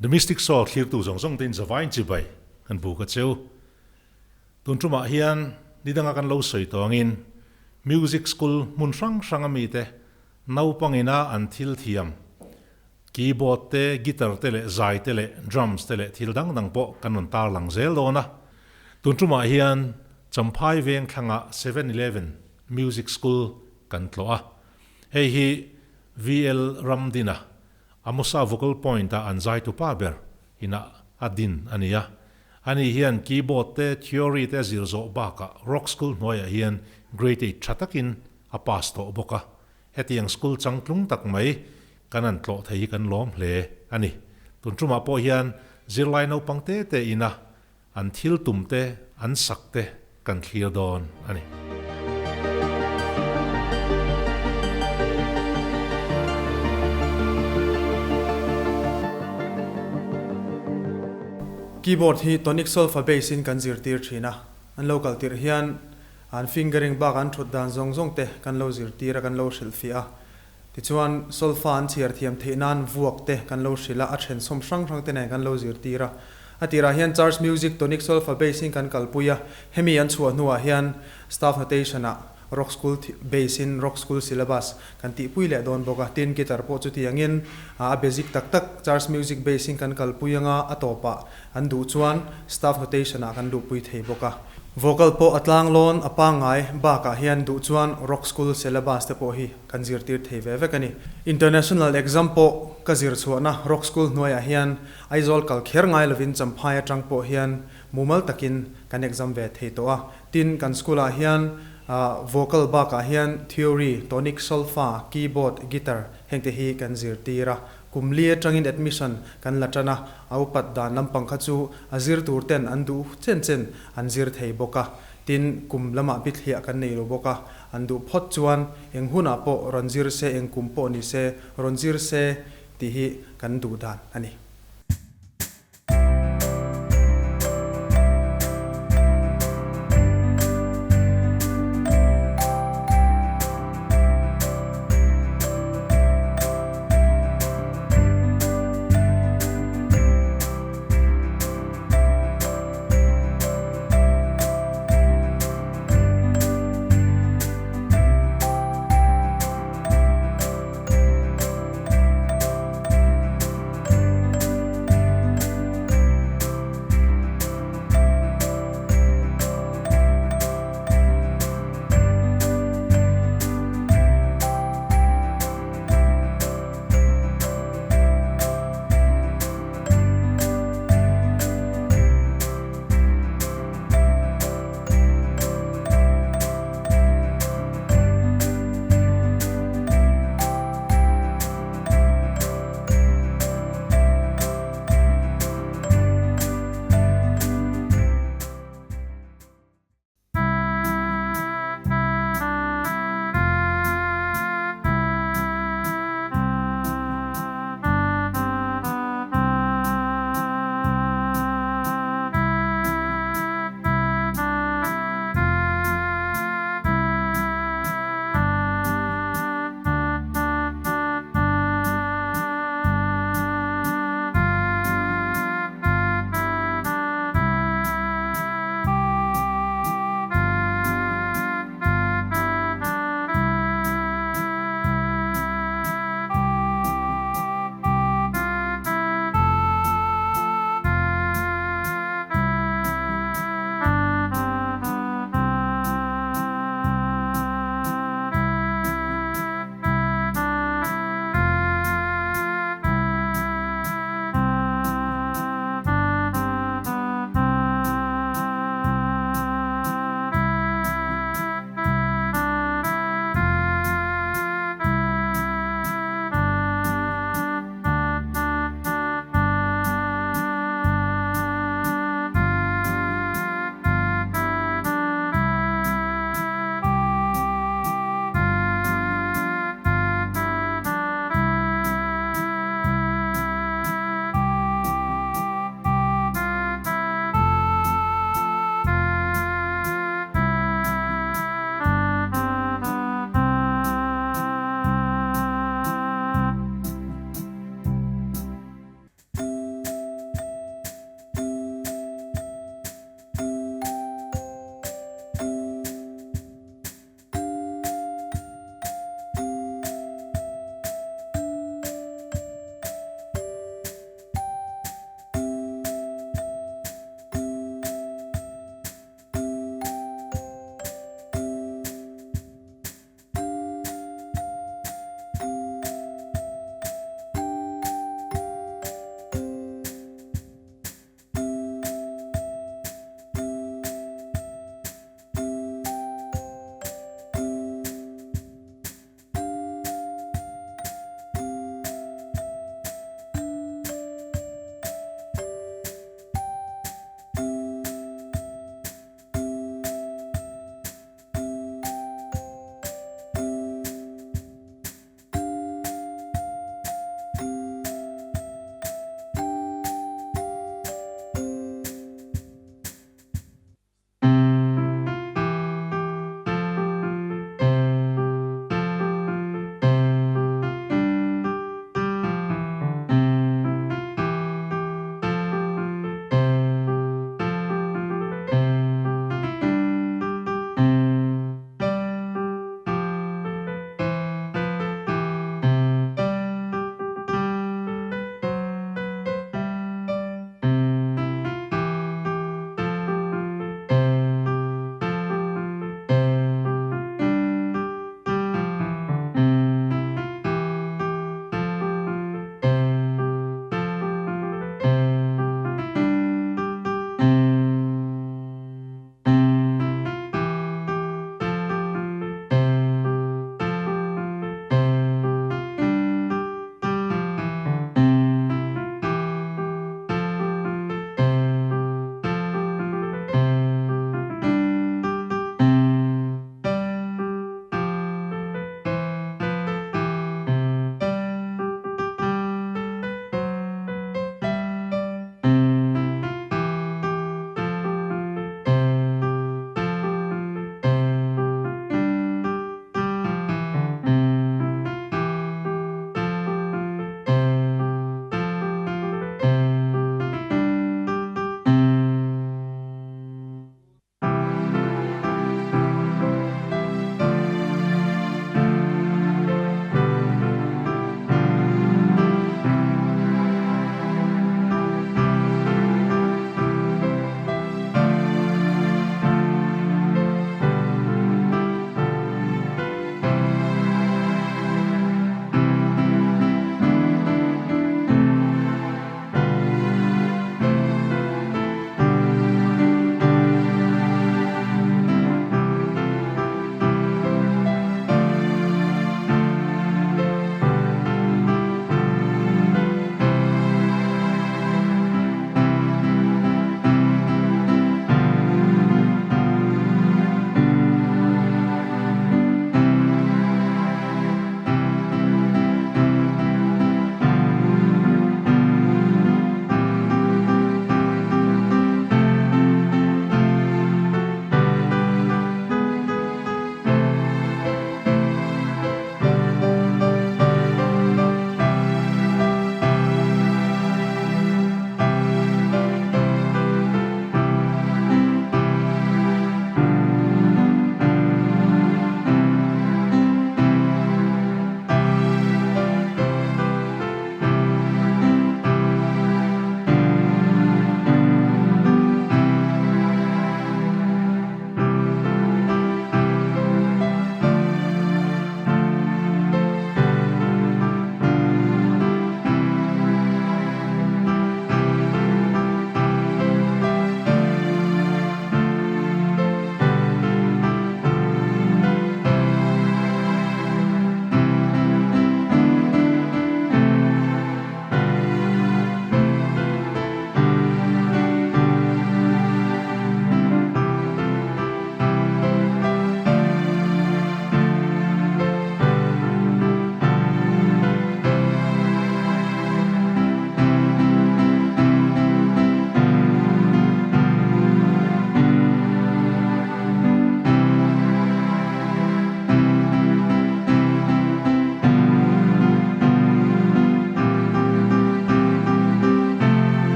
The Mystique saw clear tu zong tin zavain chibai kan bu ka cheu tun tuma hian nidanga kan lo soi tawngin music school mun sang ami te naupangina an thil thiam keyboard te guitar te le zai te le drums te le thil dang po kanun tar lang zel dona tun tuma hian champhai veng thanga 7-Eleven music school kan tloa hei hi VL Ramdina amusa vocal point a anzai tu paber ina adin ania ani hian keyboard te theory te zirzo baka rock school noya hian grade 8 thatakin a pass to boka hetiang school changtlung tak mai kanan tlo thei kan lom hle ani tunchuma po hian zirlai no pangte te ina an thil tumte an sakte kan clear don ani keyboard hi tonic solfa bass in kan zir tir thina an local tir hian an fingering bag an thut dan zong te kan lo zir tira kan lo selfie a ti chuan solfa an chiar thiam theinan vuak te kan lo sila a then som sang te ne kan lo zir tira atira hian charge music tonic solfa bass in kan kalpuya hemi an chua nuwa hian staff notation a rock school bass in rock school syllabus kan ti puile don boka tin guitar po chu tiangin a basic tak charge music bass in kan kalpuyanga atopa an du chuan staff notation a kan du pui thei boka vocal po atlang lon apangai baka hian du chuan rock school syllabus te po hi kan zir tir thei ve kani international exam po ka zir chuana rock school noya hian aizol kal kher ngai lovin champhai atang po hian mumal takin kan exam ve thei to a tin kan school a hian vocal baka hian theory tonic solfa keyboard guitar hengte hi kan zir tira kumli atangin admission kan latana aupat dan lampang khachu azir turten andu chen an zir thei boka tin kum lama bithlia kan nei ro boka andu phot chuan enghuna po ronzir se engkum po ni se ronzir se ti hi kan du dan ani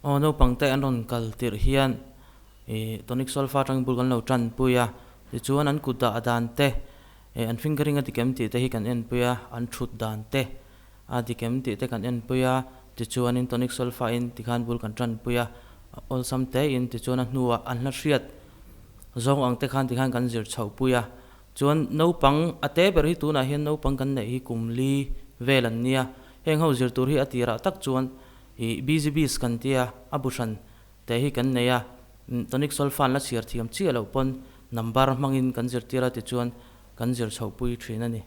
no pangte an ron kal tir hian tonic sulfate tang bul kan lo tran puya ti chuan an kuda adan te an fingering a dikem ti te hi kan en puya an thut dan te a dikem ti te kan en puya ti chuan in tonic sulfate in ti khan bul kan tran puya ol sam te in ti chuan an hnuwa an hla hriat zong ang te khan ti khan kan zir chho puya chuan no pang ate ber hi tuna hian no pang kan nei hi kumli velan nia heng ho zir tur hi atira tak chuan BGBs kan tia abushan te hi kan neya tonic sulfate la chhiar thiam chi lo pon number mangin kan zir tira ti chuan kan zir chho pui thin ani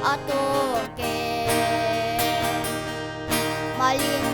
ato ke malin